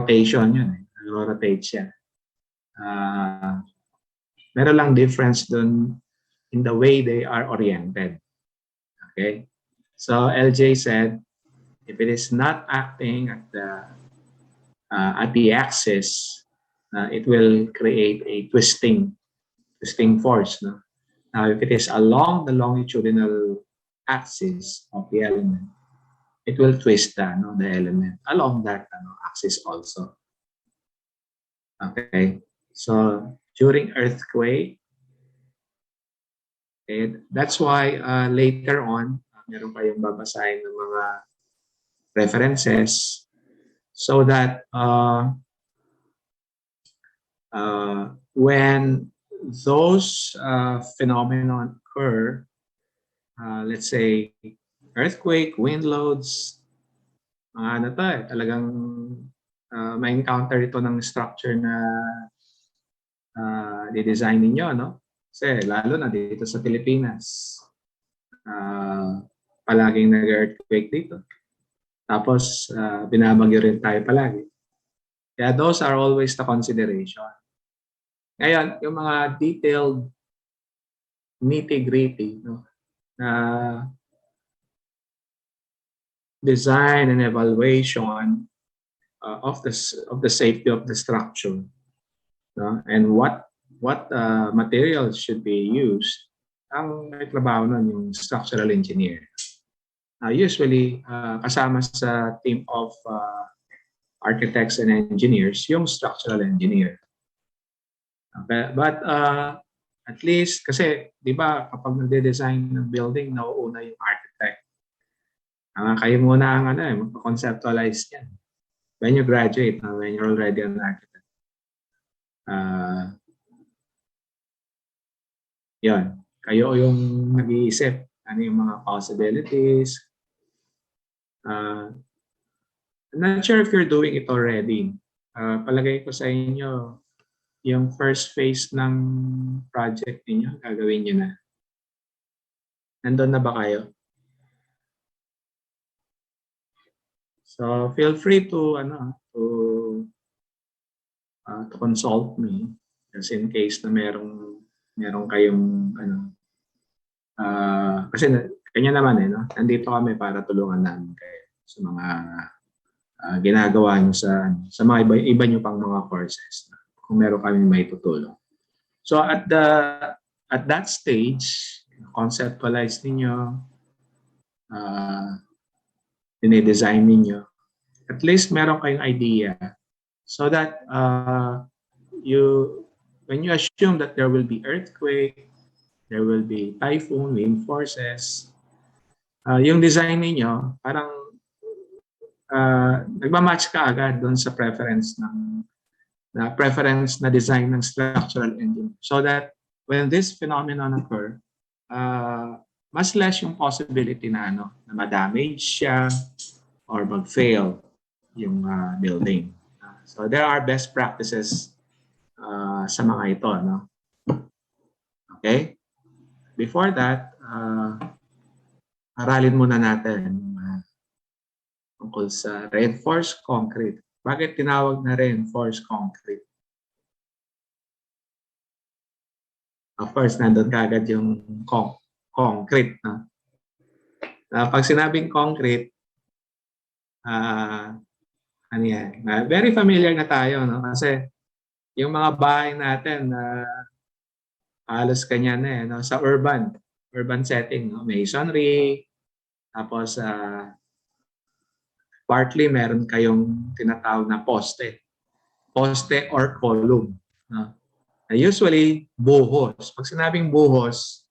rotation yun. Nag-rotate siya. Meron lang difference dun in the way they are oriented. Okay? So LJ said, if it is not acting at the axis, it will create a twisting force. No? Now, if it is along the longitudinal axis of the element, it will twist the element along that axis also. Okay, so during earthquake, that's why later on, meron kayong babasahin ng mga references so that when those phenomena occur, let's say earthquake, wind loads, talagang may encounter ito ng structure na di-design ninyo, no? Kasi lalo na dito sa Pilipinas, palaging nag-earthquake dito. Tapos binabagyo rin tayo palagi. Kaya those are always the consideration. Ngayon, yung mga detailed nitty-gritty, no, na design and evaluation of the safety of the structure, no, and what materials should be used, ang may trabaho nun yung structural engineer. Usually, kasama sa team of architects and engineers, yung structural engineer. Okay, but at least, kasi di ba kapag nagde-design ng building, nauuna yung architect. Kayo muna ang mag-conceptualize yan. When you graduate, when you're already an architect. Yan. Kayo yung nag-iisip. Ano yung mga possibilities. I'm not sure if you're doing it already. Palagay ko sa inyo, yung first phase ng project niyo, gagawin niyo na. Nandun na ba kayo? So feel free to consult me just in case na meron kayong kasi kanya naman no? Nandito kami para tulungan namin kayo sa mga ginagawa niyo sa mga iba niyo pang mga courses kung meron kami may tutulong. So at that stage, conceptualize niyo, dinedesign ninyo, at least meron kayong idea so that when you assume that there will be earthquake, there will be typhoon, wind forces, yung design ninyo parang nagmamatch ka agad doon sa preference na design ng structural engineer so that when this phenomenon occur, mas less yung possibility na ma-damage siya or mag-fail yung building. So there are best practices sa mga ito, no? Okay? Before that, aralin muna natin tungkol sa reinforced concrete. Bakit tinawag na reinforced concrete? Of course, nandun kagad yung concrete. No? Pag sinabing concrete, ano yan? Very familiar na tayo, no? Kasi yung mga bahay natin, halos kanya na no? Sa urban setting, no? Masonry, tapos partly meron kayong tinatawag na poste or column. No? Usually, buhos. Pag sinabing buhos,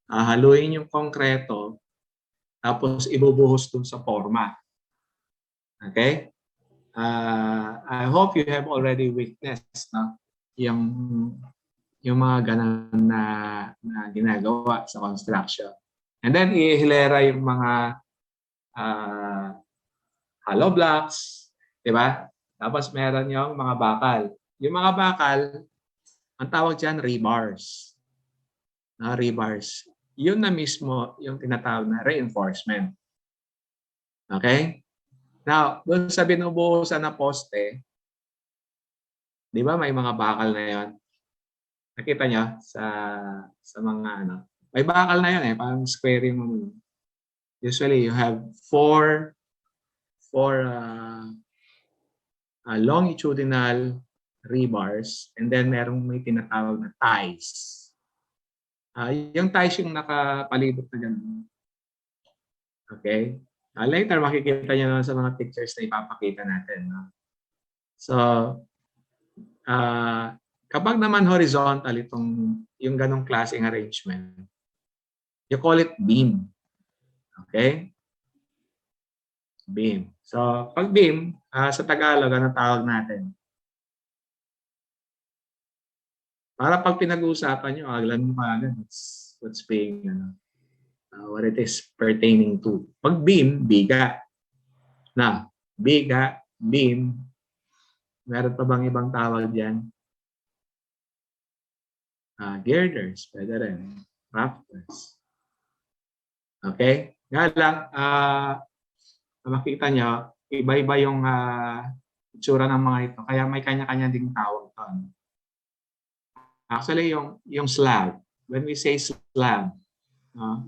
haluin yung konkreto, tapos ibubuhos dun sa forma. Okay? I hope you have already witnessed yung mga ganun na ginagawa sa construction. And then, ihilera yung mga hollow blocks, di ba? Tapos meron yung mga bakal. Yung mga bakal, ang tawag dyan, rebars. Rebars. Yun na mismo yung tinatawag na reinforcement. Okay? Now, doon sa binubuhusan na poste, Di ba may mga bakal na yon? Nakita nyo sa mga ano? May bakal na yun eh, parang square yung ano. Usually you have four longitudinal rebars and then may tinatawag na ties. Yung ties yung nakapalibot na ganun. Okay? Later makikita nyo naman sa mga pictures na ipapakita natin. No? So, kapag naman horizontal yung ganong klaseng arrangement, you call it beam. Okay? Beam. So, pag beam, sa Tagalog, anong tawag natin? Para pag pinag-uusapan nyo, alam mo agad what's being, what it is pertaining to. Pag beam, biga. Na, biga, beam, meron pa bang ibang tawag dyan? Girders, pwede rin. Rafters. Okay? Nga lang, makita nyo, iba-iba yung itsura ng mga ito. Kaya may kanya-kanya ding tawag to. Actually, yung slab, when we say slab,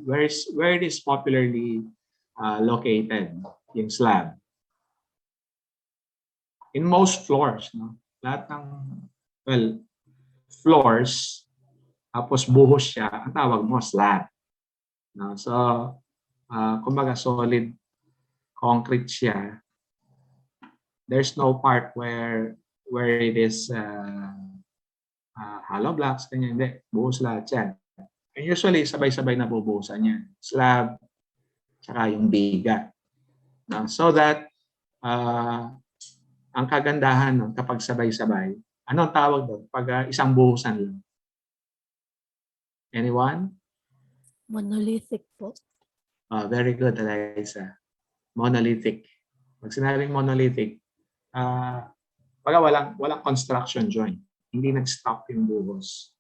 where it is popularly located, yung slab? In most floors, no? Lahat ng, floors, tapos buhos siya, ang tawag mo slab. No? So, kumbaga solid concrete siya. There's no part where it is hollow blocks, kanya hindi. Buhos lahat yan. And usually, sabay-sabay na bubuhusan yan. Slab, tsaka yung biga. No? So that, ang kagandahan nun, kapag sabay-sabay, anong tawag doon? Pag isang buhusan lang. Anyone? Monolithic po. Very good, Eliza. Monolithic. Pag sinabing monolithic, pag walang construction joint. Hindi nag-stop yung buhos.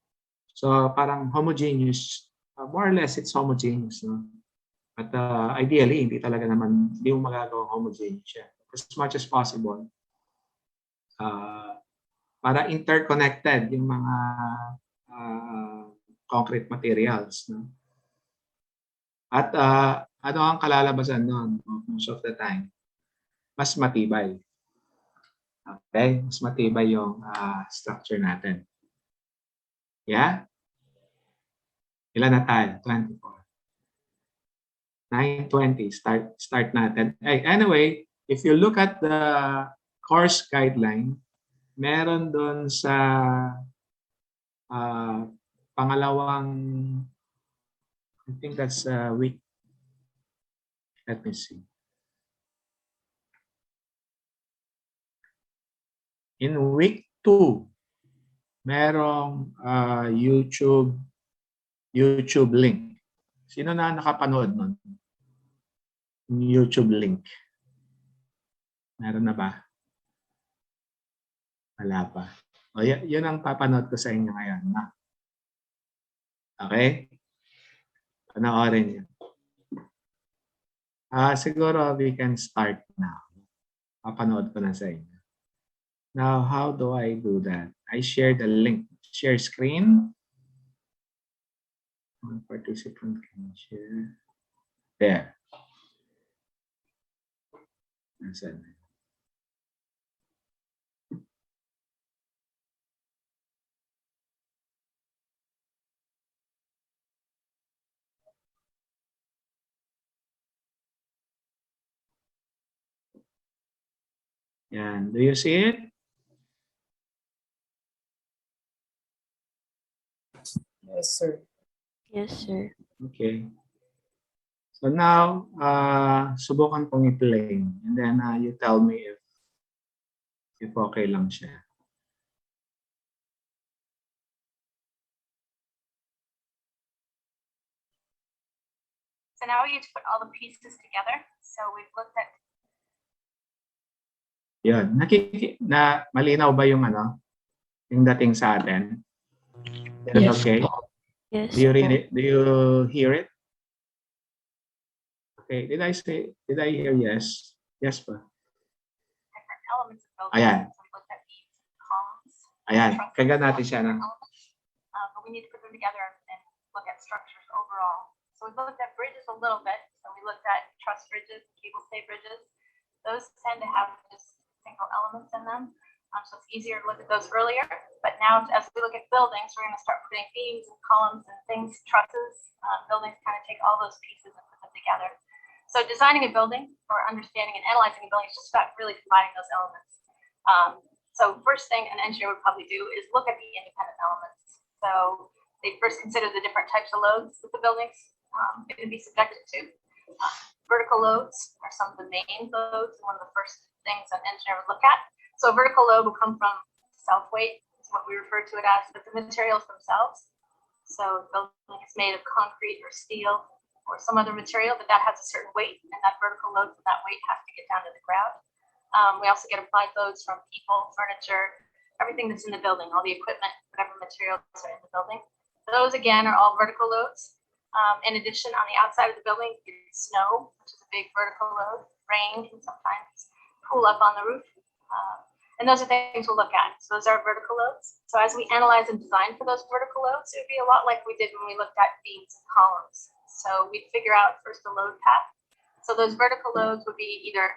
So parang homogeneous. More or less, it's homogeneous. No? But ideally, hindi mo magagawang homogeneous siya. As much as possible. Para interconnected yung mga concrete materials. No? At ano ang kalalabasan nun most of the time? Mas matibay. Okay? Mas matibay yung structure natin. Yeah? Ilan na tayo? 24. 9:20. Start natin. Anyway, if you look at the course guideline, meron doon sa pangalawang, I think that's week. Let me see. In week 2, merong YouTube link. Sino na nakapanood nun? YouTube link. Meron na ba? Wala pa. O, yun ang papanood ko sa inyo ngayon. Na. Okay? Panoorin niyo. Siguro we can start now. Papanood ko na sa inyo. Now, how do I do that? I share the link. Share screen. One participant can share. There. Nasaan? Yan. Do you see it? Yes, sir. Yes, sir. Okay. So now, subukan kong i-play. And then you tell me if okay lang siya. So now we get to put all the pieces together. So we've looked at. Yun. Malinaw ba yung yung dating sa atin? Is Yes. okay? Yes. Do you read it? Do you hear it? Okay. Did I hear yes? Yes pa. Different elements of buildings. Ayan. So we looked at beams and columns. Ayan, trusses, kagad natin siya na. but we need to put them together and look at structures overall. So we looked at bridges a little bit. So we looked at truss bridges, cable stay bridges. Those tend to have just single elements in them. So it's easier to look at those earlier. But now as we look at buildings, we're going to start putting beams and columns and things, trusses. Buildings kind of take all those pieces and put them together. So designing a building or understanding and analyzing a building is just about really combining those elements. So first thing an engineer would probably do is look at the independent elements. So they first consider the different types of loads that the buildings can be subjected to. Vertical loads are some of the main loads, one of the first things an engineer would look at. So a vertical load will come from self-weight, is what we refer to it as, but the materials themselves. So the building is made of concrete or steel or some other material, but that has a certain weight, and that vertical load from that weight has to get down to the ground. We also get applied loads from people, furniture, everything that's in the building, all the equipment, whatever materials are in the building. Those, again, are all vertical loads. In addition, on the outside of the building, you get snow, which is a big vertical load. Rain can sometimes pool up on the roof. And those are things we'll look at. So those are vertical loads. So as we analyze and design for those vertical loads, it would be a lot like we did when we looked at beams and columns. So we'd figure out first the load path. So those vertical loads would be either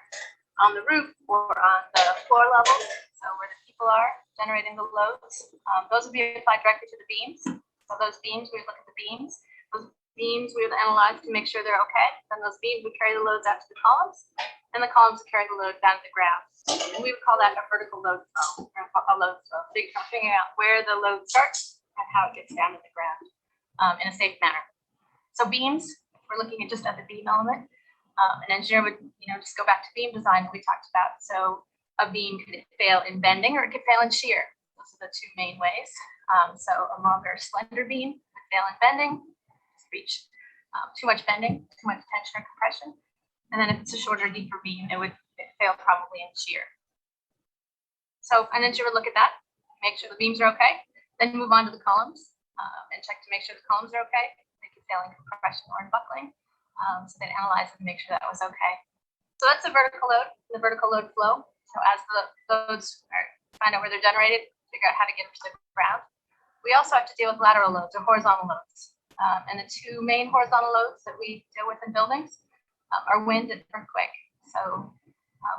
on the roof or on the floor level, so where the people are generating the loads. Those would be applied directly to the beams. So those beams, we would look at the beams. Those beams we would analyze to make sure they're okay. Then those beams would carry the loads out to the columns, and the columns would carry the load down to the ground. And we would call that a vertical load flow, or a load flow. So you're figuring out where the load starts and how it gets down to the ground in a safe manner. So beams, we're looking at just at the beam element. An engineer would, just go back to beam design that we talked about. So a beam could fail in bending or it could fail in shear. Those are the two main ways. So a longer, slender beam would fail in bending, reach too much bending, too much tension or compression. And then if it's a shorter, deeper beam, it would fail probably in shear. So an engineer would look at that, make sure the beams are okay, then move on to the columns and check to make sure the columns are okay. They could fail in compression or in buckling. So they'd analyze it and make sure that was okay. So that's the vertical load, the vertical load flow. So as the loads find out where they're generated, figure out how to get them to the ground. We also have to deal with lateral loads or horizontal loads. And the two main horizontal loads that we deal with in buildings are wind and earthquake. So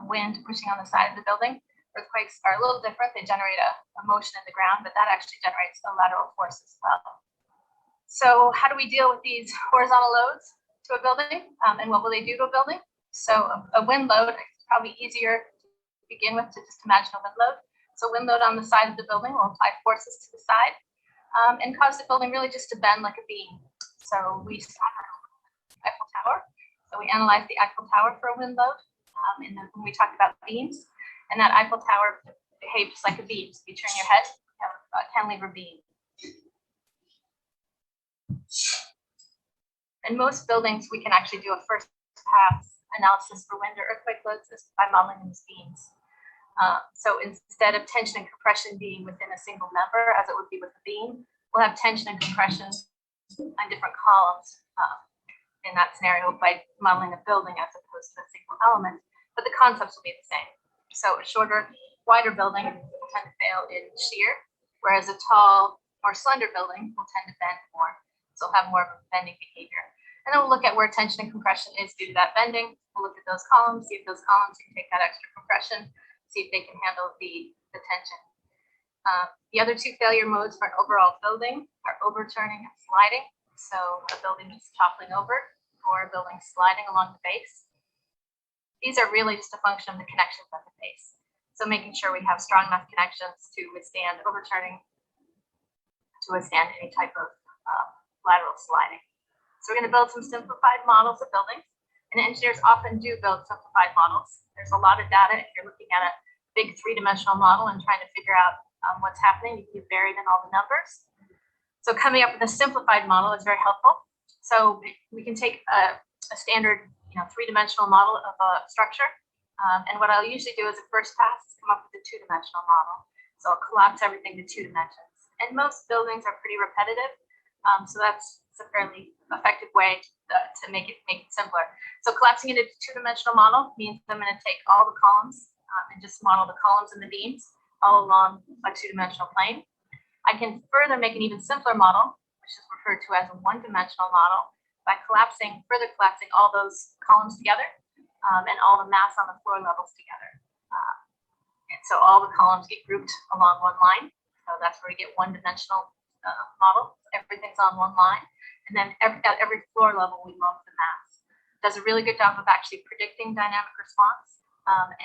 wind pushing on the side of the building. Earthquakes are a little different. They generate a motion in the ground, but that actually generates a lateral force as well. So how do we deal with these horizontal loads to a building, and what will they do to a building? So a wind load is probably easier to begin with to just imagine a wind load. So wind load on the side of the building will apply forces to the side and cause the building really just to bend like a beam. So we saw Eiffel Tower. So we analyzed the Eiffel Tower for a wind load, and then when we talked about beams, and that Eiffel Tower behaves just like a beam. So if you turn your head, you have a cantilever beam. In most buildings, we can actually do a first pass analysis for wind or earthquake loads by modeling these beams. So instead of tension and compression being within a single member, as it would be with a beam, we'll have tension and compression on different columns in that scenario by modeling a building as opposed to a single element, but the concepts will be the same. So a shorter, wider building will tend to fail in shear, whereas a tall, more slender building will tend to bend more. So we'll have more of a bending behavior. And then we'll look at where tension and compression is due to that bending. We'll look at those columns, see if those columns can take that extra compression, see if they can handle the tension. The other two failure modes for an overall building are overturning and sliding. So a building just toppling over or a building sliding along the base. These are really just a function of the connections at the base. So making sure we have strong enough connections to withstand overturning, to withstand any type of lateral sliding. So we're going to build some simplified models of buildings, and engineers often do build simplified models. There's a lot of data if you're looking at a big three-dimensional model and trying to figure out what's happening. You can get buried in all the numbers. So coming up with a simplified model is very helpful. So we can take a standard three-dimensional model of a structure, and what I'll usually do as a first pass is come up with a two-dimensional model. So I'll collapse everything to 2 dimensions. And most buildings are pretty repetitive. So that's a fairly effective way to make it simpler. So collapsing into a two-dimensional model means I'm going to take all the columns and just model the columns and the beams. all along a two-dimensional plane. I can further make an even simpler model, which is referred to as a one-dimensional model, by further collapsing all those columns together and all the mass on the floor levels together. And so all the columns get grouped along one line. So that's where we get one-dimensional model. Everything's on one line. And then at every floor level, we lump the mass. It does a really good job of actually predicting dynamic response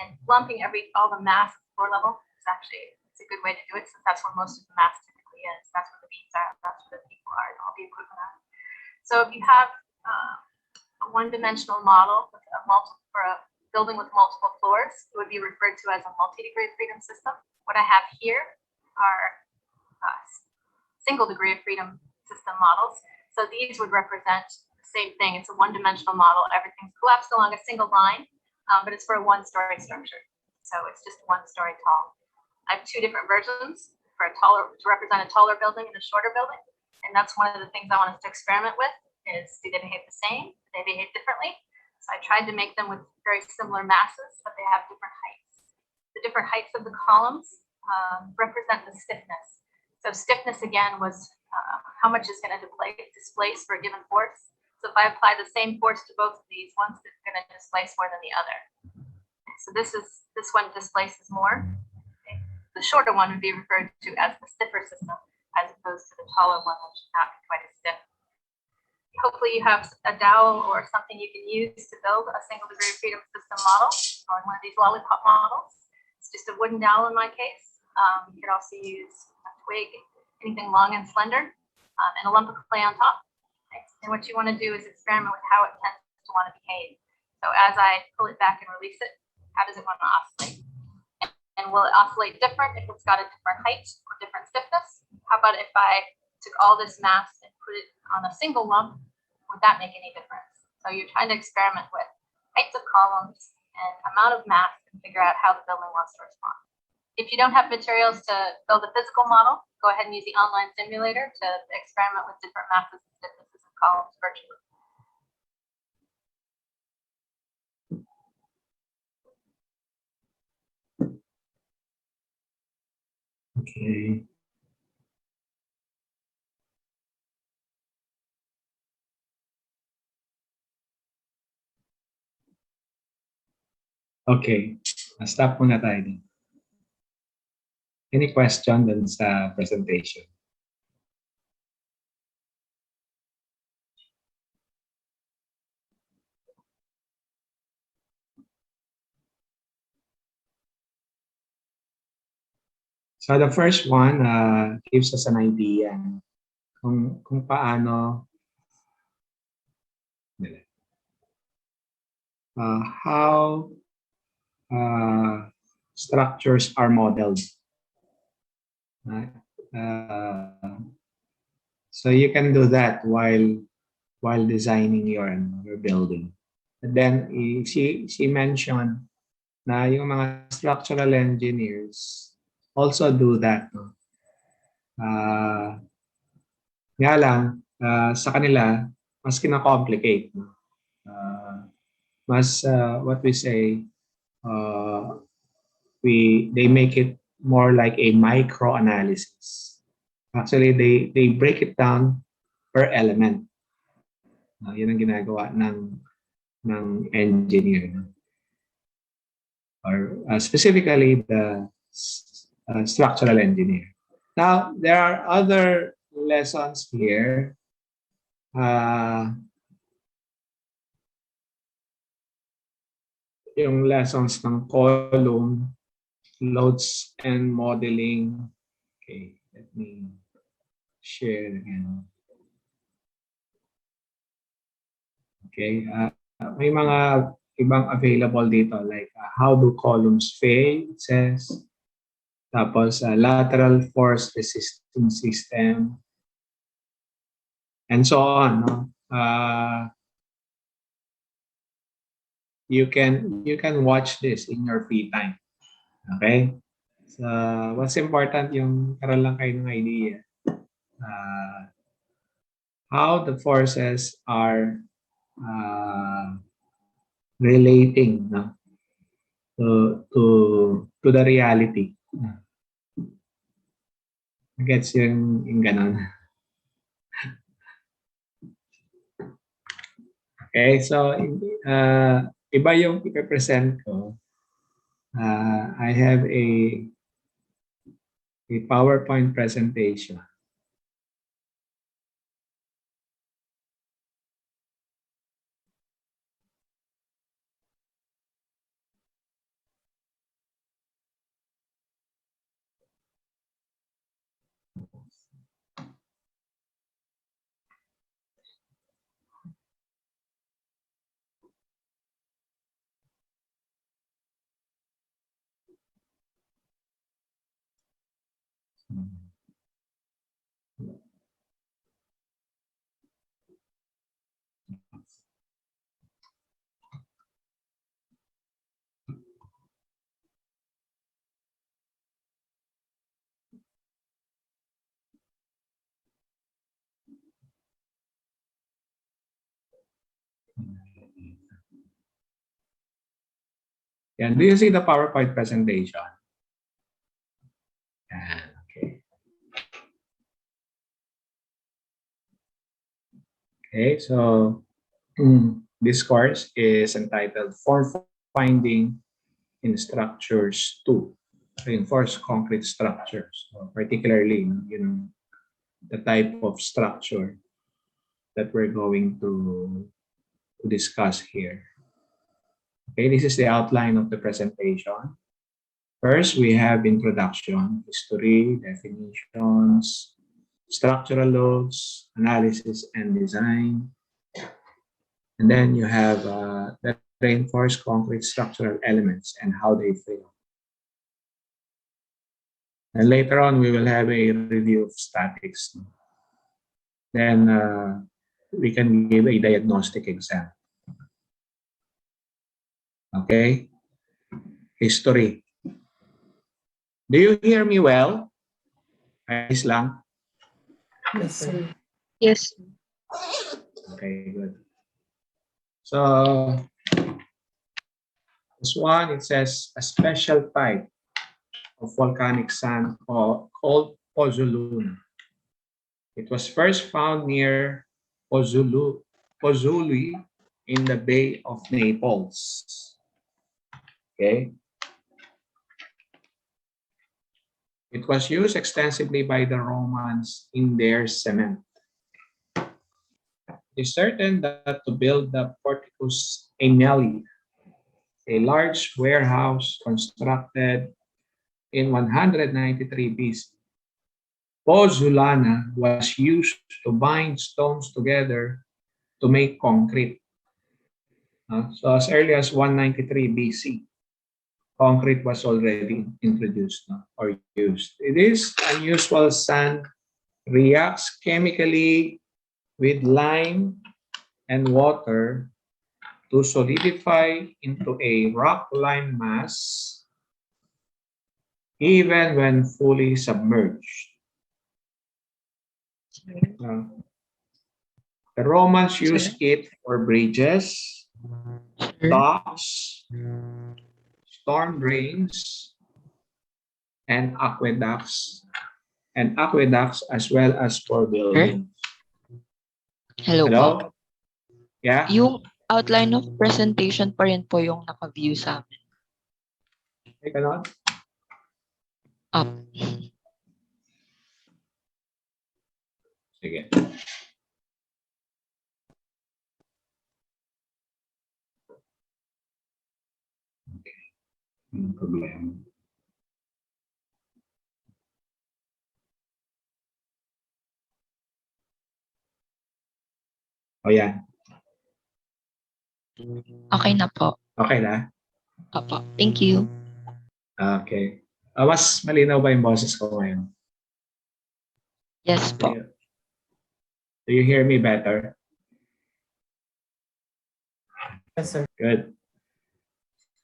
and lumping all the mass at the floor level is actually it's a good way to do it since that's where most of the mass typically is. That's where the beams are. That's where the people are and all the equipment are. So if you have a one-dimensional model with for a building with multiple floors, it would be referred to as a multi-degree of freedom system. What I have here are single degree of freedom system models. So these would represent the same thing. It's a one-dimensional model. Everything's collapsed along a single line, but it's for a one-story structure. So it's just one story tall. I have two different versions to represent a taller building and a shorter building. And that's one of the things I want us to experiment with is, do they behave the same? Do they behave differently? So I tried to make them with very similar masses, but they have different heights. The different heights of the columns represent the stiffness. So stiffness, again, was how much is going to displace for a given force. So if I apply the same force to both of these, one's going to displace more than the other. So this one displaces more. The shorter one would be referred to as the stiffer system, as opposed to the taller one, which is not quite as stiff. Hopefully you have a dowel or something you can use to build a single degree of freedom system model or one of these lollipop models. It's just a wooden dowel in my case. You could also use a twig, anything long and slender, and a lump of clay on top. Okay. And what you want to do is experiment with how it tends to want to behave. So as I pull it back and release it, how does it want to oscillate? And will it oscillate different if it's got a different height or different stiffness? How about if I took all this mass and put it on a single lump? Would that make any difference? So you're trying to experiment with heights of columns and amount of mass and figure out how the building wants to respond. If you don't have materials to build a physical model, go ahead and use the online simulator to experiment with different masses and stiffnesses of columns virtually. Okay. Okay. Stop muna tayo din. Any question dun sa presentation? So the first one gives us an idea kung paano how structures are modeled. So you can do that while designing your building. And then she mentioned na yung mga structural engineers also do that. No? Nga lang, sa kanila, mas kina-complicate. No? What we say, they make it more like a micro-analysis. Actually, they break it down per element. Yun ang ginagawa ng engineer. No? Or specifically the structural engineer. Now, there are other lessons here. Yung lessons ng column, loads, and modeling. Okay, let me share again. Okay, may mga ibang available dito like how do columns fail, it says. Tapos lateral force resisting system. And so on. No? You can watch this in your free time. Okay? So what's important yung karoon lang kayo ng idea. How the forces are relating no? to the reality. Gets yung ganon. Okay, so iba yung ipe-present ko. I have a PowerPoint presentation. Yan. Do you see the PowerPoint presentation? Yan. Okay. Okay, so this course is entitled Form Finding in Structures 2, Reinforced Concrete Structures, so particularly the type of structure that we're going to discuss here. Okay, this is the outline of the presentation. First, we have introduction, history, definitions, structural loads, analysis and design. And then you have the reinforced concrete structural elements and how they fail. And later on, we will have a review of statics. Then we can give a diagnostic exam. Okay? History. Do you hear me well? Ayos lang? Yes, sir. Yes. Okay, good. So, this one, it says a special type of volcanic sand called pozzolana. It was first found near Pozzoli in the Bay of Naples. Okay. It was used extensively by the Romans in their cement. It is certain that to build the Porticus Aemili, a large warehouse constructed in 193 BC, pozzolana was used to bind stones together to make concrete. So as early as 193 BC, concrete was already introduced or used. It is unusual sand reacts chemically with lime and water to solidify into a rock-lime mass even when fully submerged. The Romans used it for bridges, docks, storm drains, and aqueducts as well as for buildings. Hello po. Hello? Yeah? Yung outline of presentation pa rin po yung naka-view sa amin. Take a note. Up. Sige. Okay. Anong problema? O yan. Okay na po. Okay na? Apo. Thank you. Okay. Mas malinaw ba yung boses ko ngayon? Yes po. Do you hear me better? Yes, sir. Good.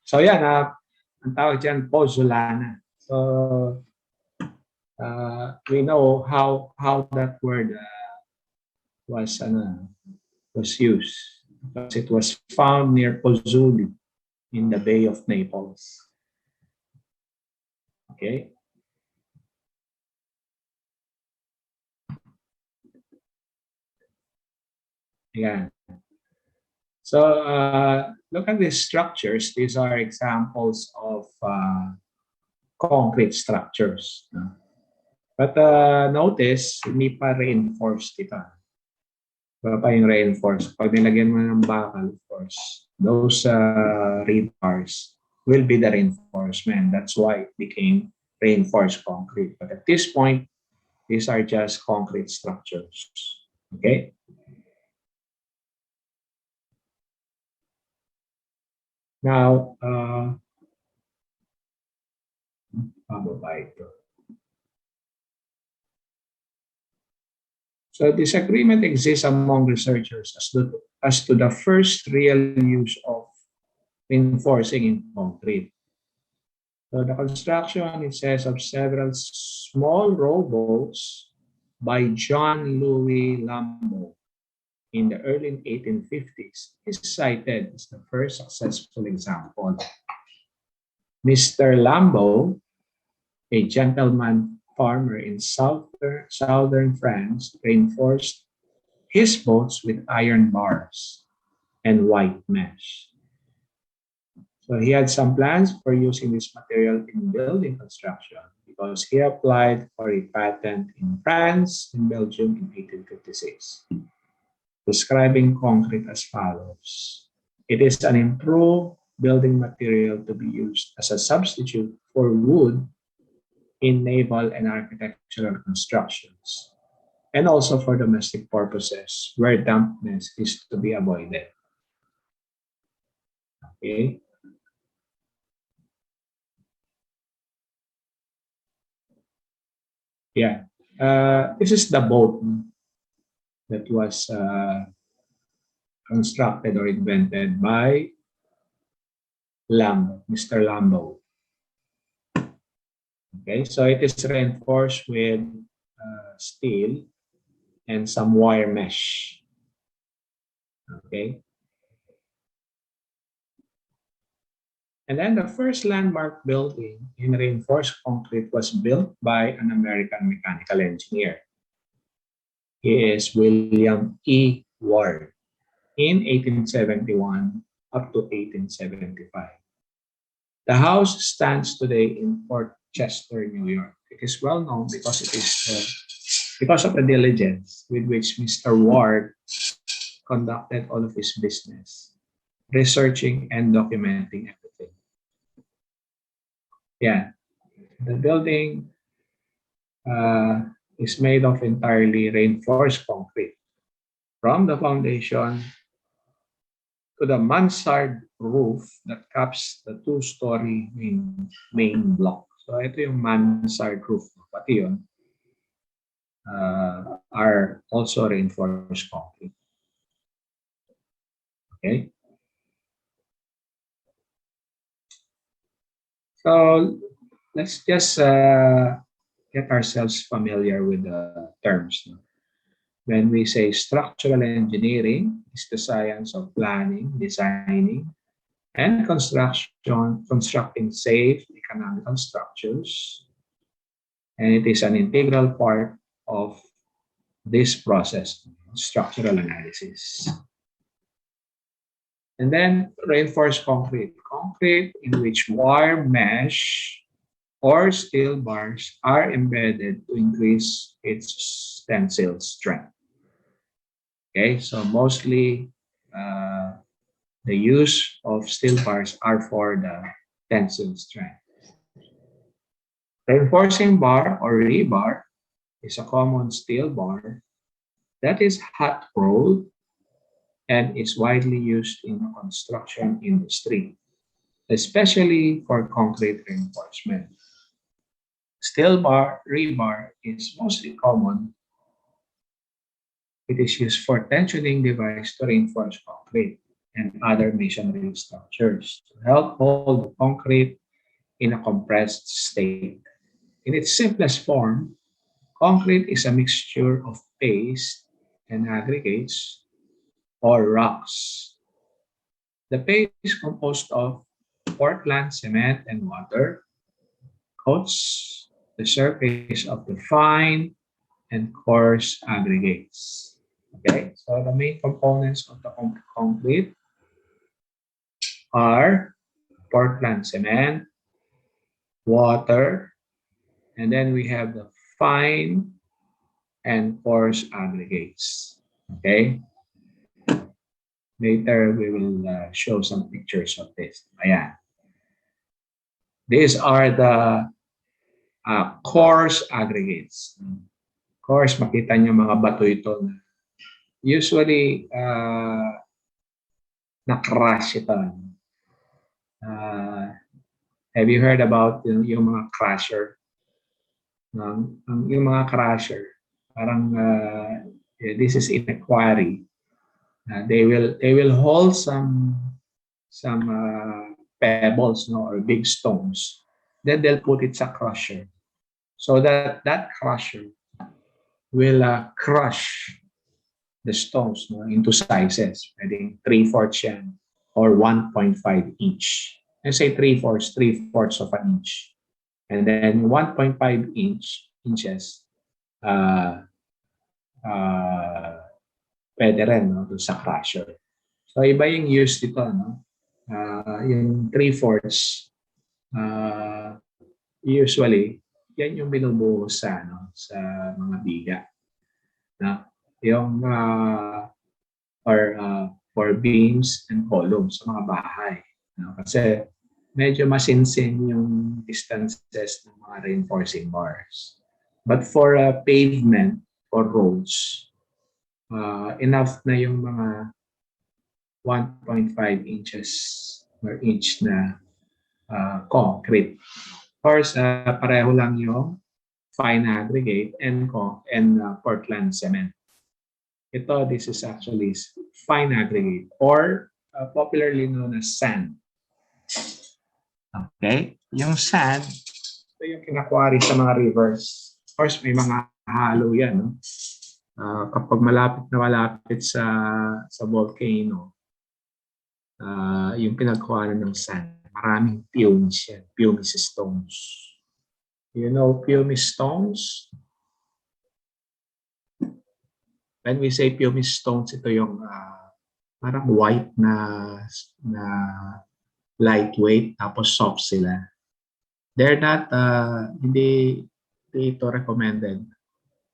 So yan, ang tawag dyan, pozzolana. So, we know how that word was used. Because it was found near Pozzoli in the Bay of Naples. Okay? Yeah. So look at these structures. These are examples of concrete structures. No? But notice, hindi pa reinforced ito. Iba pa yung reinforced. Pag nilagyan mo ng bakal, of course, those rebars will be the reinforcement. That's why it became reinforced concrete. But at this point, these are just concrete structures. Okay? Now, pababa ito. So disagreement exists among researchers as to the first real use of reinforcing in concrete. So the construction, it says, of several small rowboats by John Louis Lambo in the early 1850s is cited as the first successful example. Mr. Lambo, a gentleman farmer in southern France, reinforced his boats with iron bars and white mesh. So he had some plans for using this material in building construction because he applied for a patent in France and Belgium in 1856, describing concrete as follows. It is an improved building material to be used as a substitute for wood in naval and architectural constructions, and also for domestic purposes where dampness is to be avoided. Okay. Yeah. This is the boat that was constructed or invented by Lambo, Mr. Lambo. Okay, so it is reinforced with steel and some wire mesh. Okay. And then the first landmark building in reinforced concrete was built by an American mechanical engineer. He is William E. Ward in 1871 up to 1875. The house stands today in Port Chester, New York. It is well known because it is because of the diligence with which Mr. Ward conducted all of his business, researching and documenting everything. Yeah, the building is made of entirely reinforced concrete from the foundation to the mansard roof that caps the two-story main block. So ito yung mansard roof. Pati yun are also reinforced concrete. Okay? So let's just get ourselves familiar with the terms. When we say structural engineering, is the science of planning, designing, and constructing safe, economical structures. And it is an integral part of this process, structural analysis. And then reinforced concrete. Concrete in which wire mesh or steel bars are embedded to increase its tensile strength. Okay, so mostly the use of steel bars are for the tensile strength. Reinforcing bar or rebar is a common steel bar that is hot rolled and is widely used in the construction industry, especially for concrete reinforcement. Steel bar, rebar is mostly common. It is used for tensioning device to reinforce concrete and other masonry structures to help hold the concrete in a compressed state. In its simplest form, concrete is a mixture of paste and aggregates or rocks. The paste is composed of Portland cement and water, coats the surface of the fine and coarse aggregates. Okay, so the main components of the concrete are Portland cement, water, and then we have the fine and coarse aggregates. Okay, later we will show some pictures of this. Ayan. These are the coarse aggregates. Coarse, makita niyo mga bato ito. Usually, na-crush ito. Have you heard about yung mga crusher? Yung mga crusher, parang this is in a quarry. They will hold some pebbles, no, or big stones. Then they'll put it sa crusher. So that crusher will crush the stones, no, into sizes. Pwedeng 3/4 yan or 1.5 each. I say 3/4 of an inch. And then 1.5 inches pwede rin, no, sa crusher. So iba yung use dito, no? Yung 3/4 usually yan yung binubuhos sa sa mga biga, no? Yung for beams and columns sa mga bahay, no? Kasi medyo masinsin yung distances ng mga reinforcing bars. But for pavement or roads, enough na yung mga 1.5 inches or inch na concrete. Of course, pareho lang yung fine aggregate and Portland cement. This is actually fine aggregate or popularly known as sand. Okay? Yung sand, ito yung kinakwari sa mga rivers. Of course, may mga halo yan, no? Kapag malapit sa volcano, yung pinagkuhanan ng sand, maraming pumice yan, pumice stones. You know pumice stones? When we say pumice stones, ito yung parang white na lightweight, tapos soft sila. They're not, hindi ito recommended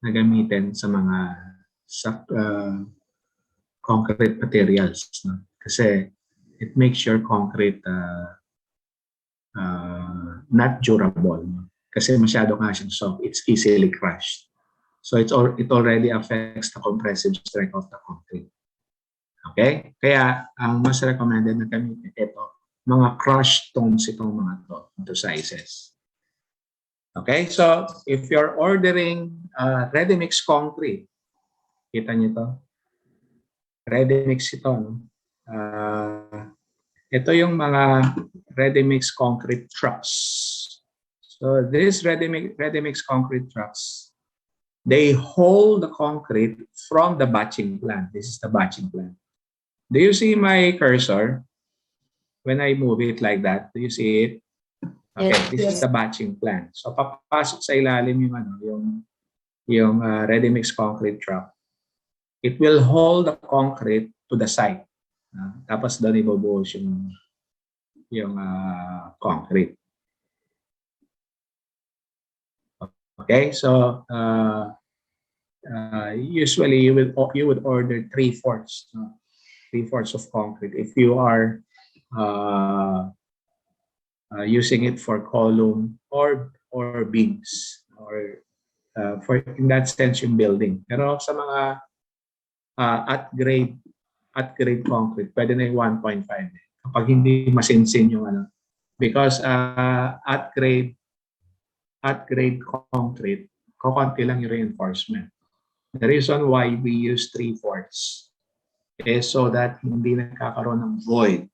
na gamitin sa mga concrete materials, no? Kasi it makes your concrete not durable, no? Kasi masyado nga siyang soft, it's easily crushed. So it already affects the compressive strength of the concrete. Okay? Kaya ang mas recommended na gamitin ito, mga crushed stones itong mga to sizes. Okay? So if you're ordering ready-mix concrete, kita niyo to? Ready-mix ito, no? Ito yung mga ready-mix concrete trucks. So these ready-mix concrete trucks, they hold the concrete from the batching plant. This is the batching plant. Do you see my cursor? When I move it like that, do you see it? Okay, Yes. this is the batching plant. So papasok sa ilalim yung ready-mix concrete truck. It will hold the concrete to the site. Tapos doon ibubuhos yung concrete. Okay, so usually you would order 3/4 of concrete if you are using it for column or beams or for in that sense yung building. Pero sa mga at grade concrete, pwede na yung 1.5 kapag hindi masinsin yung because at grade concrete, kukunti lang yung reinforcement. The reason why we use 3/4 is so that hindi nagkakaroon ng void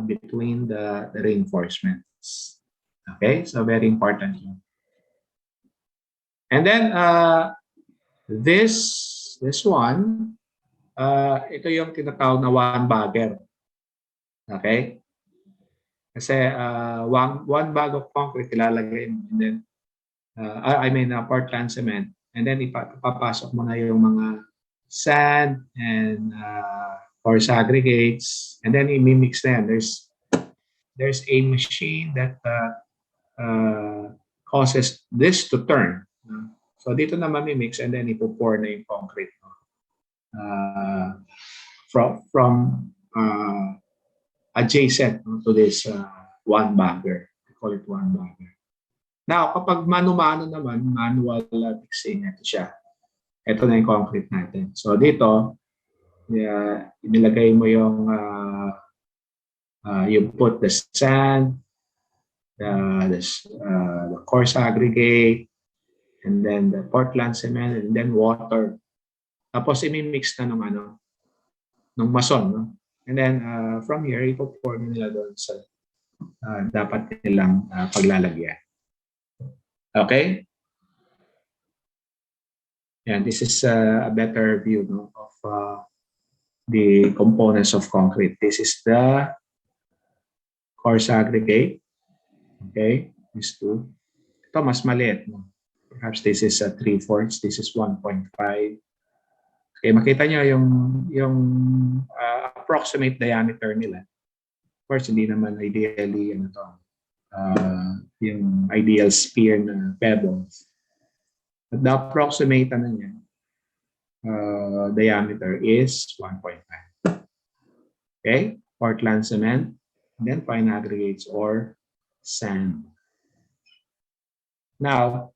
between the reinforcements. Okay, so very important. And then this one, ito yung tinatawag na one bagger. Okay? Kasi one bag of concrete ilalagay mo, and then Portland cement, and then ipapasok mo na yung mga sand and coarse aggregates, and then i-mix na yan. There's a machine that causes this to turn. So dito na mamimix and then ipo-pour na yung concrete. From adjacent to this one bagger. We call it one bagger. Now, kapag mano-mano naman, manual mixing, ito siya. Ito na yung concrete natin. So dito, inilagay mo yung you put the sand, the coarse aggregate, and then the Portland cement, and then water. Tapos i-mix na ng mason, no? And then from here, ipo-pour nila doon sa dapat nilang paglalagyan. Okay? And this is a better view, no, of the components of concrete. This is the coarse aggregate. Okay? These two. Ito mas maliit, no? Perhaps this is 3/4, this is 1.5. Okay, makita nyo yung approximate diameter nila. Of course, hindi naman ideally yung ideal sphere na pebbles. But the approximate niya, diameter is 1.5. Okay, Portland cement, and then fine aggregates or sand. Now,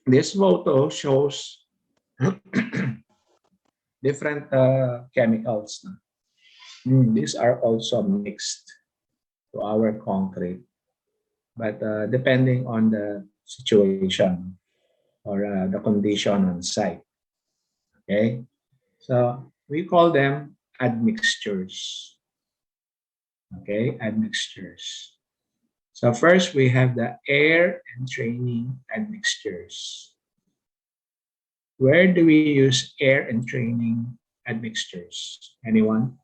this photo shows different chemicals. These are also mixed to our concrete, but depending on the situation or the condition on site. Okay, so we call them admixtures. Okay, admixtures. So first we have the air entraining admixtures. Where do we use air entraining admixtures? Anyone?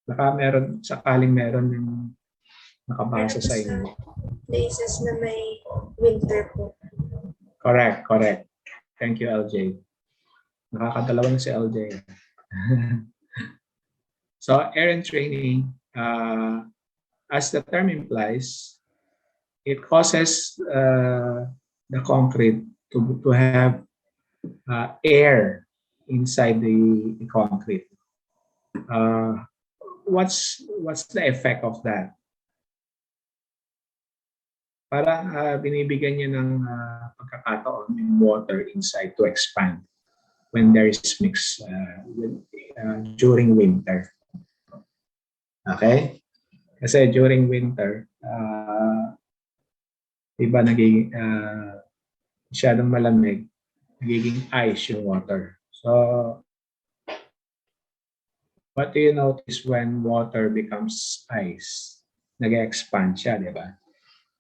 Baka sakaling meron yung nakabasa sa inyo. Places na may winter po. Correct. Thank you, LJ. Nakakadalawa na si LJ. So air entraining, as the term implies, it causes the concrete to have air inside the concrete. What's the effect of that? Parang binibigyan niya ng pagkakataon yung water inside to expand when there is mix during winter. Okay? Kasi during winter, iba nagiging masyadong malamig, nagiging ice yung water. So, what do you notice when water becomes ice? Nag-expand siya, di ba?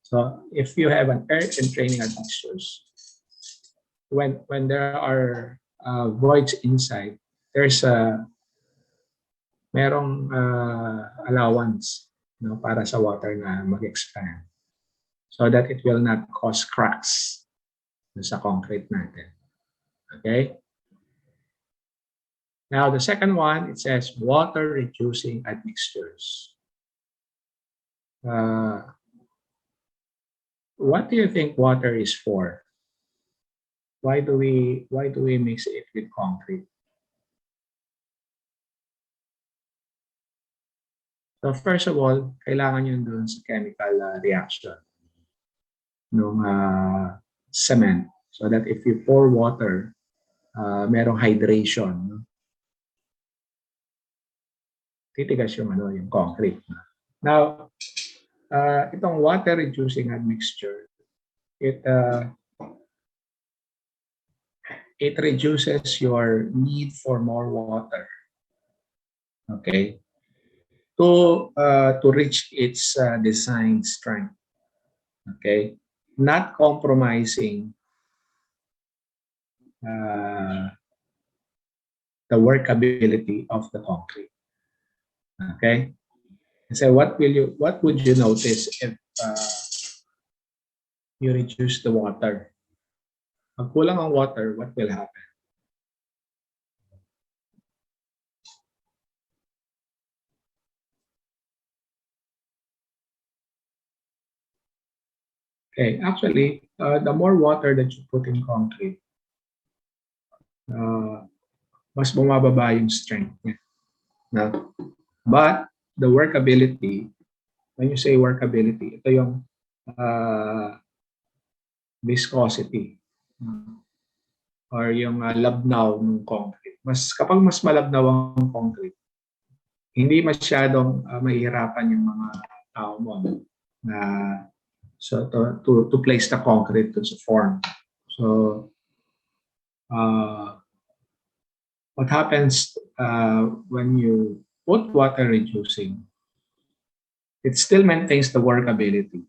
So, if you have an air entraining admixtures, when there are voids inside, there's merong allowance, no, para sa water na mag-expand so that it will not cause cracks sa concrete natin. Okay? Now, the second one, it says water reducing admixtures. What do you think water is for? Why do we mix it with concrete? So first of all, kailangan yun doon sa chemical reaction ng cement so that if you pour water, merong hydration. Titigas yung concrete. Now, itong water reducing admixture, it reduces your need for more water. Okay? To reach its design strength. Okay? Not compromising the workability of the concrete. Okay? So what would you notice if you reduce the water? Pag kulang ang water, what will happen? Okay, actually, the more water that you put in concrete, uh, mas bumababa yung strength niya. Na? But the workability, when you say workability, ito yung viscosity or yung labnaw ng concrete. Kapag mas malabnaw ang concrete, hindi masyadong mahihirapan yung mga tao mo na so to place the concrete to form. So what happens when you put water reducing, it still maintains the workability,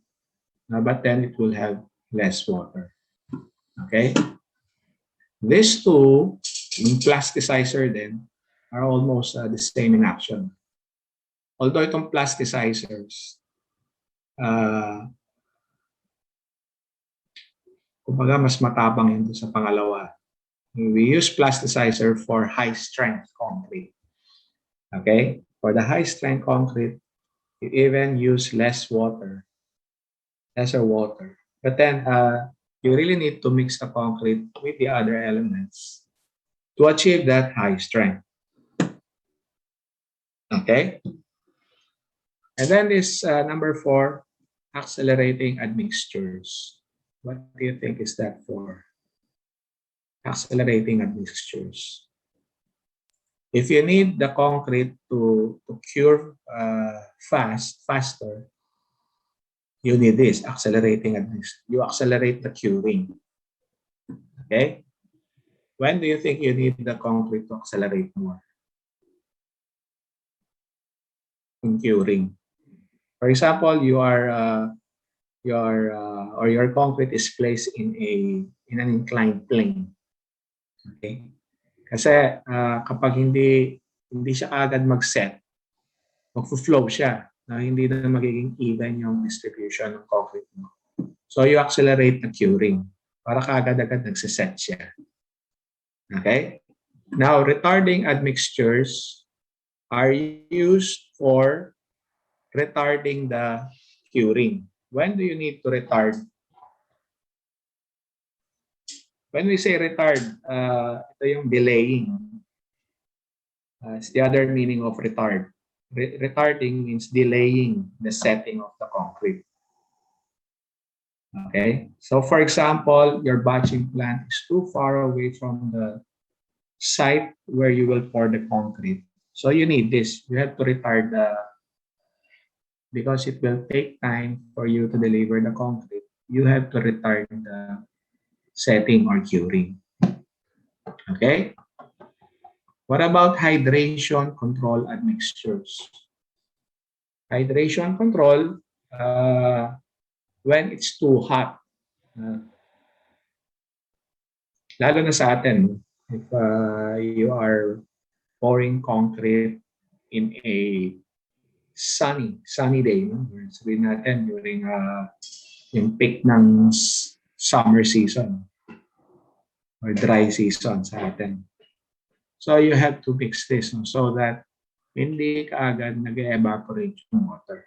but then it will have less water. Okay? These two, yung plasticizer din, are almost the same in action. Although itong plasticizers, kumbaga mas matapang yun sa pangalawa. We use plasticizer for high-strength concrete. Okay? For the high-strength concrete, you even use lesser water. But then, you really need to mix the concrete with the other elements to achieve that high strength. Okay? And then this number 4, accelerating admixtures. What do you think is that for? Accelerating admixtures. If you need the concrete to cure faster, you need this, accelerating admixture. You accelerate the curing. Okay? When do you think you need the concrete to accelerate more? In curing. For example, your concrete is placed in an inclined plane. Okay? Kasi kapag hindi siya agad mag-set, mag-flow siya, hindi na magiging even yung distribution ng concrete mo. So you accelerate the curing para kaagad-agad nagsiset siya. Okay? Now, retarding admixtures are used for retarding the curing. When do you need to retard? When we say retard, ito yung delaying. It's the other meaning of retard. Retarding means delaying the setting of the concrete. Okay? So for example, your batching plant is too far away from the site where you will pour the concrete. So you need this. You have to retard because it will take time for you to deliver the concrete. You have to retard the setting or curing. Okay? What about hydration control admixtures? Hydration control, when it's too hot, lalo na sa atin, if you are pouring concrete in a sunny day, no? Sabihin natin during yung peak ng summer season or dry season sa atin. So you have to mix this so that hindi kaagad nag-evaporate yung water.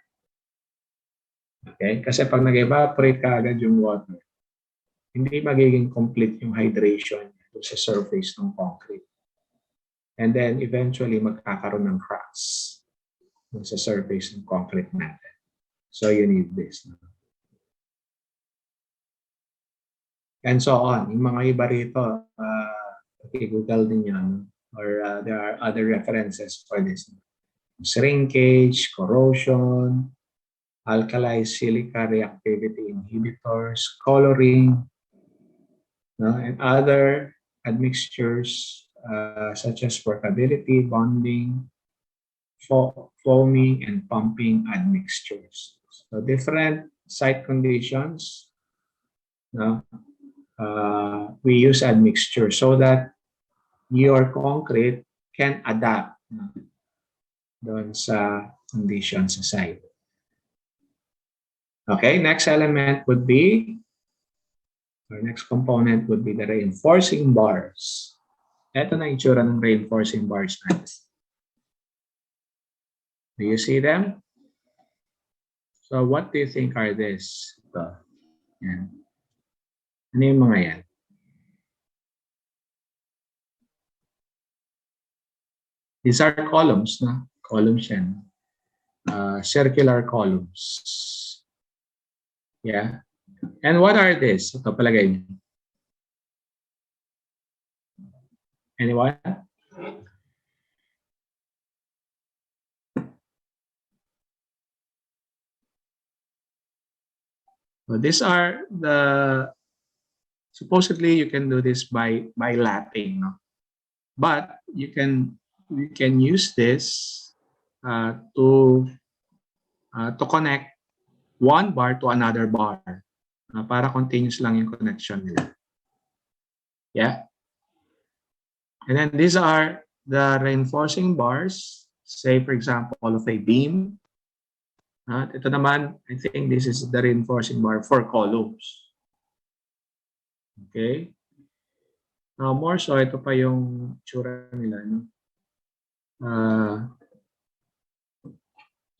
Okay? Kasi pag nag-evaporate kaagad yung water, hindi magiging complete yung hydration sa surface ng concrete. And then eventually magkakaroon ng cracks sa surface ng concrete natin. So you need this. And so on. Yung mga iba rito, Google din yan. Or there are other references for this. Shrinkage, corrosion, alkali silica reactivity inhibitors, coloring, and other admixtures such as workability, bonding, foaming, and pumping admixtures. So different site conditions, we use admixture so that your concrete can adapt doon sa conditions sa site. Okay, next element would be Our next component would be the reinforcing bars. Ito na itsura ng reinforcing bars natin. Do you see them? So what do you think are this? Ito. Yan. Ano yung mga yan? These are columns, no? Columns yan. Circular columns. Yeah. And what are these? Ito palagay niyo. Anyone? So these are the, supposedly you can do this by lapping, no? But you can use this to connect one bar to another bar para continuous lang yung connection nila. Yeah. And then these are the reinforcing bars, say for example of a beam. Ito naman, I think this is the reinforcing bar for columns. Okay. Now more so, ito pa yung tsura nila. No?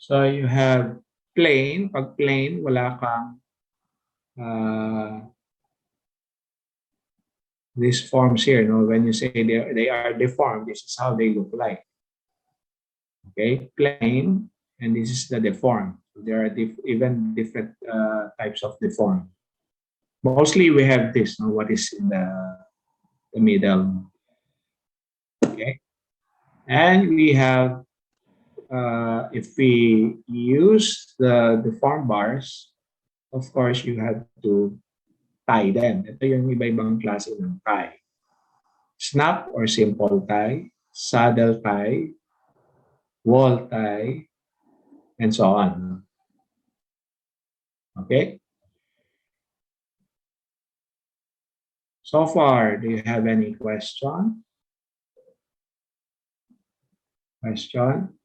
So you have plane. Pag plane, wala kang these forms here. No? When you say they are deformed, this is how they look like. Okay, plane, and this is the deformed. There are even different types of deformed. Mostly we have this, no? What is in the middle. Okay, and we have, if we use the deformed bars, of course you have to tie them. Ito yung iba-ibang klase ng tie. Snap or simple tie, saddle tie, wall tie, and so on. Okay? So far, do you have any question? Question?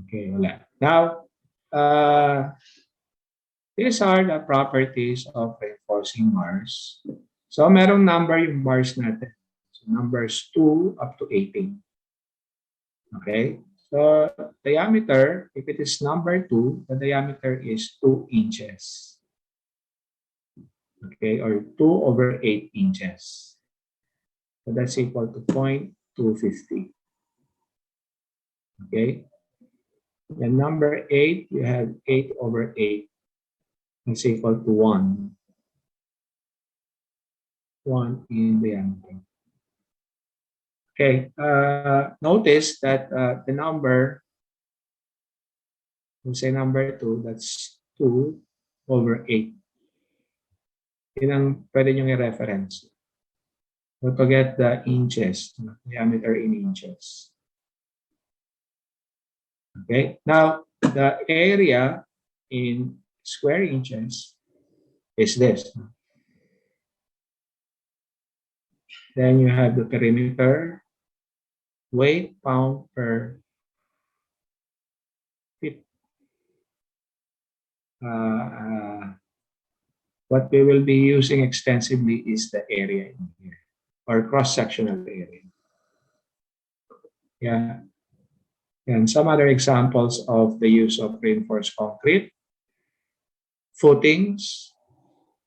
Okay, wala. Now, these are the properties of reinforcing bars. So, merong number yung bars natin. So, numbers 2 up to 18. Okay? So, diameter, if it is number 2, the diameter is 2 inches. Okay, or 2/8 inches. So, that's equal to 0.250. Okay? And number 8, you have 8/8. That's equal to 1. 1 in diameter. Okay, notice that the number, we'll say number 2, that's 2/8. Yun ang pwede nyo i-reference. Don't forget the inches, diameter in inches. Okay, now the area in square inches is this. Then you have the perimeter, weight pound per feet. What we will be using extensively is the area in here, or cross-sectional area. Yeah. And some other examples of the use of reinforced concrete. Footings.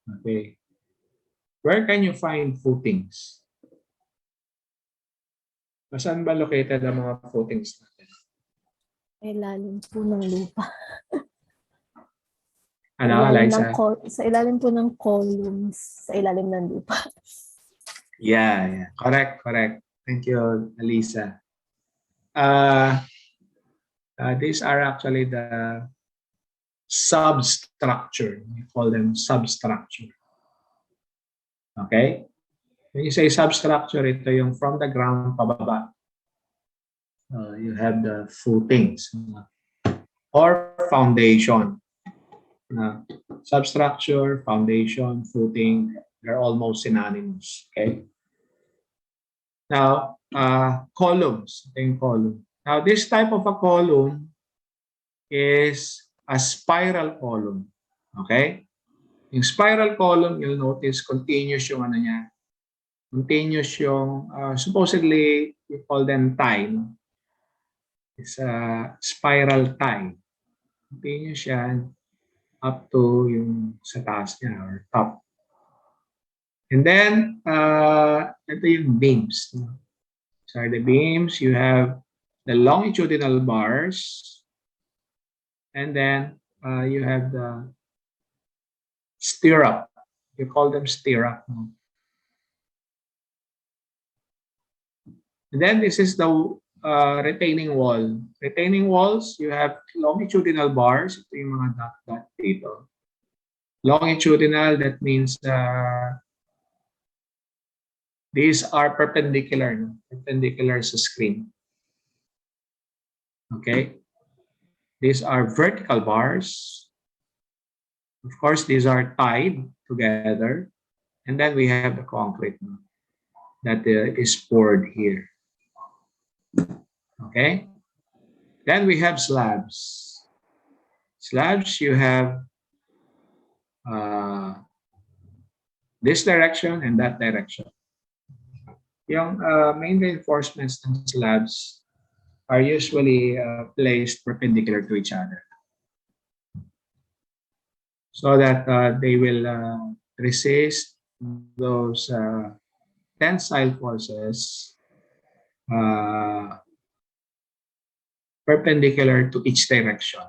Okay. Where can you find footings? Saan ba located ang mga footings natin? Ilalim po ng lupa. Ano, Liza? Sa ilalim po ng columns, sa ilalim ng lupa. Yeah. Correct. Thank you, Alisa. These are actually the substructure. We call them substructure. Okay? When you say substructure, ito yung from the ground pababa. You have the footings or foundation. Substructure, foundation, footing, they're almost synonymous. Okay? Now, columns. Ito yung column. Now, this type of a column is a spiral column. Okay? Yung spiral column, you'll notice continuous yung ano niya. Continuous yung, supposedly, we call them tie. No? It's a spiral tie. Continuous yan up to yung sa taas niya or top. And then, ito yung beams. No? So the beams, you have the longitudinal bars, and then you have the stirrup. You call them stirrup. No? And then this is the retaining wall. Retaining walls, you have longitudinal bars. Ito yung mga dot dito. Longitudinal, that means these are perpendicular. No? Perpendicular sa screen. Okay? These are vertical bars. Of course, these are tied together. And then we have the concrete no? that is poured here. Okay? Then we have slabs. Slabs, you have this direction and that direction. Yung main reinforcements ng slabs are usually placed perpendicular to each other so that they will resist those tensile forces perpendicular to each direction.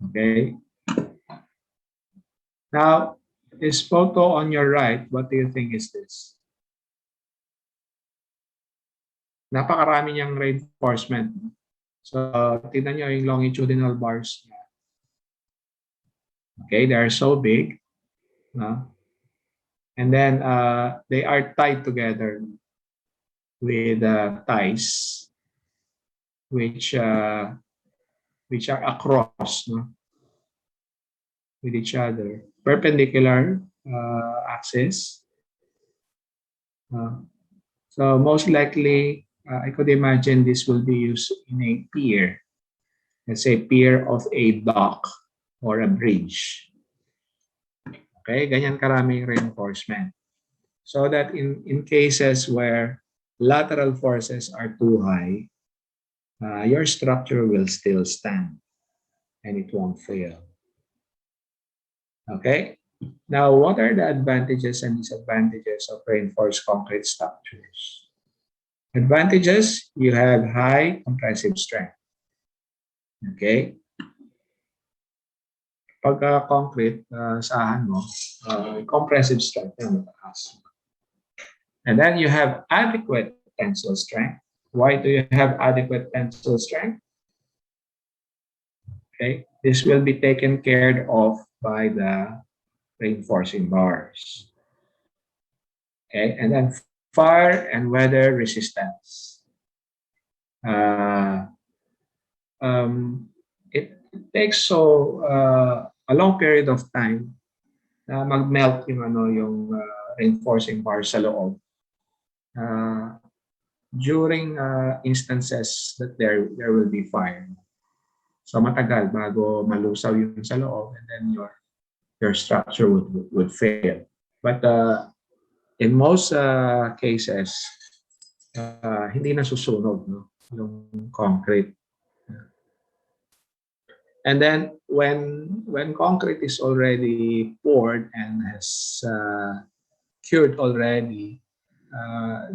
Okay. Now, this photo on your right, what do you think is this? Napakarami niyang reinforcement. So, tignan niyo yung longitudinal bars niya. Okay, they are so big. No? And then, they are tied together with ties which are across no? With each other. Perpendicular axis. So most likely, I could imagine this will be used in a pier. Let's say pier of a dock or a bridge. Okay, ganyan karaming reinforcement. So that in cases where lateral forces are too high, your structure will still stand and it won't fail. Okay, now what are the advantages and disadvantages of reinforced concrete structures? Advantages, you have high compressive strength. Okay? Pagka concrete, sahan mo, compressive strength yung mataas. And then you have adequate tensile strength. Why do you have adequate tensile strength? Okay, this will be taken care of by the reinforcing bars. Okay, and then fire and weather resistance. It takes a long period of time na mag-melt yung reinforcing bars sa loob. During instances that there will be fire. So matagal bago malusaw yung sa loob and then your structure would fail. But in most cases, hindi nasusunog no, yung concrete. And then when concrete is already poured and has cured already,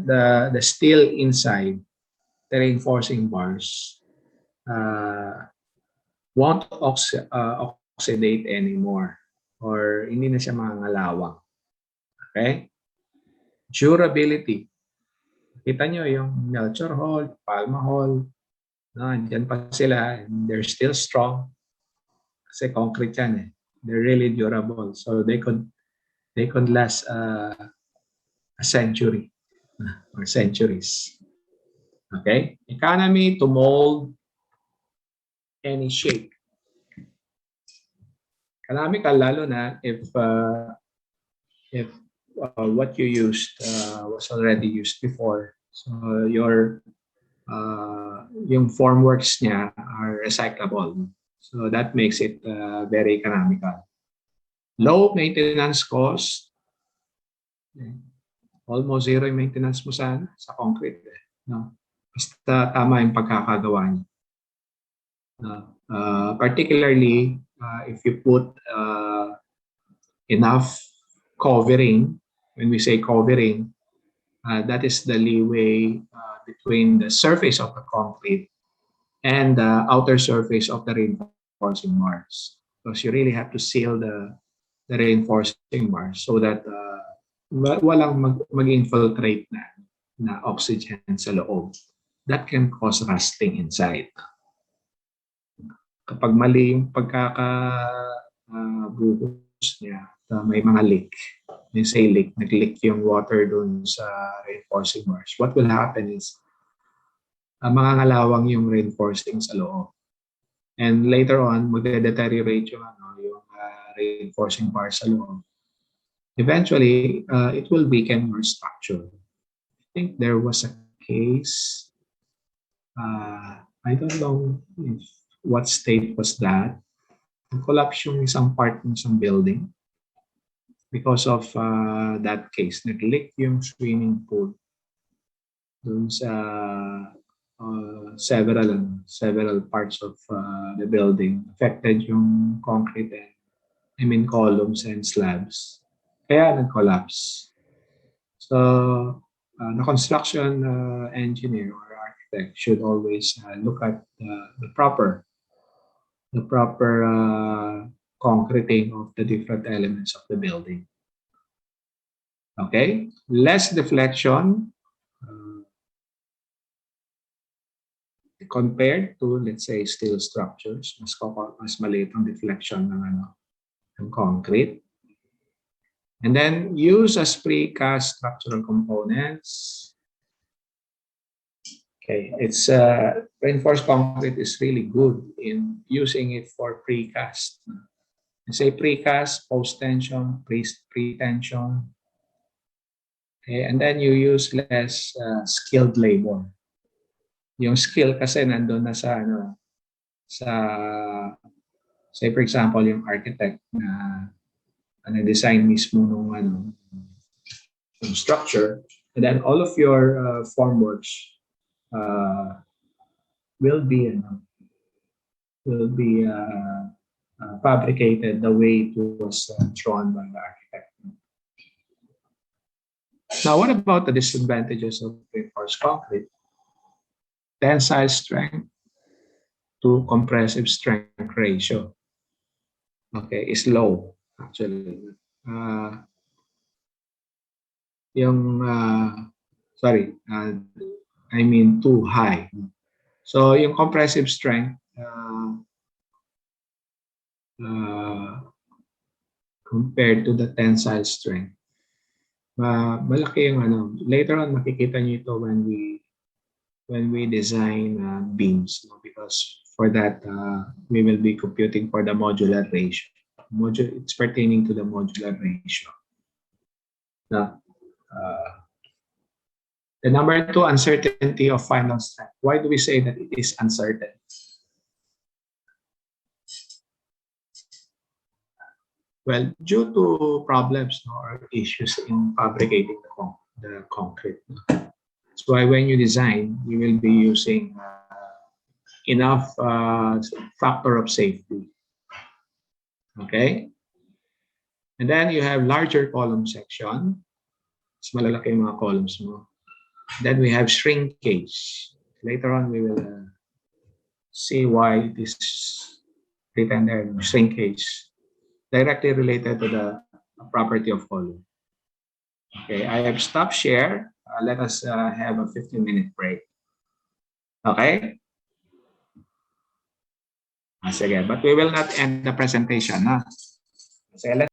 the steel inside, the reinforcing bars, won't oxidate anymore or hindi na siya mangangalawang. Okay? Durability. Kita nyo yung Melchor Hall, Palma Hall, no, andyan pa sila and they're still strong kasi concrete yan eh. They're really durable. So they could last a century or centuries. Okay? Economy to mold any shape. Economical lalo na if what you used was already used before. So yung formworks niya are recyclable. So that makes it very economical. Low maintenance cost. Almost zero yung maintenance mo sa concrete. No? Basta tama yung pagkakagawa niya. Particularly if you put enough covering, when we say covering, that is the leeway between the surface of the concrete and the outer surface of the reinforcing bars. Because you really have to seal the reinforcing bars so that walang mag-infiltrate na oxygen sa loob. That can cause rusting inside. Kapag mali yung pagkakabuhos niya, may mga leak. When say leak, nag-leak yung water dun sa reinforcing bars. What will happen is, mangangalawang yung reinforcing sa loob. And later on, magde-deteriorate yung reinforcing bars sa loob. Eventually, it will weaken your structure. I think there was a case, I don't know what state was that. Collapse yung isang part ng isang building because of that case. Nag-leak yung swimming pool dun sa several parts of the building. Affected yung concrete and columns and slabs. Kaya nag-collapse. So the construction engineer or architect should always look at the proper concreting of the different elements of the building. Okay, less deflection compared to, let's say, steel structures. Mas maliit ang deflection ng concrete. And then use as precast structural components. Okay, it's reinforced concrete is really good in using it for precast. You say precast, post-tension, pre-tension. Okay, and then you use less skilled labor. Yung skill kasi nandun na sa say for example yung architect na design mismo nung structure, and then all of your formworks will be fabricated the way it was drawn by the architect. Now, what about the disadvantages of reinforced concrete? Tensile strength to compressive strength ratio, okay, is low actually. Too high. So yung compressive strength compared to the tensile strength, malaki yung later on makikita niyo ito when we design beams, because for that we will be computing for the modular ratio. It's pertaining to the modular ratio. Now, the number 2, uncertainty of final strength. Why do we say that it is uncertain? Well, due to problems or issues in fabricating the concrete. That's why when you design, you will be using enough factor of safety. Okay? And then you have larger column section. Mas malalaki yung mga columns mo. Then we have shrinkage. Later on, we will see why it is written there, shrinkage, directly related to the property of column. Okay, I have stopped share. Let us have a 15-minute break. Okay? Sige, but we will not end the presentation. Sige,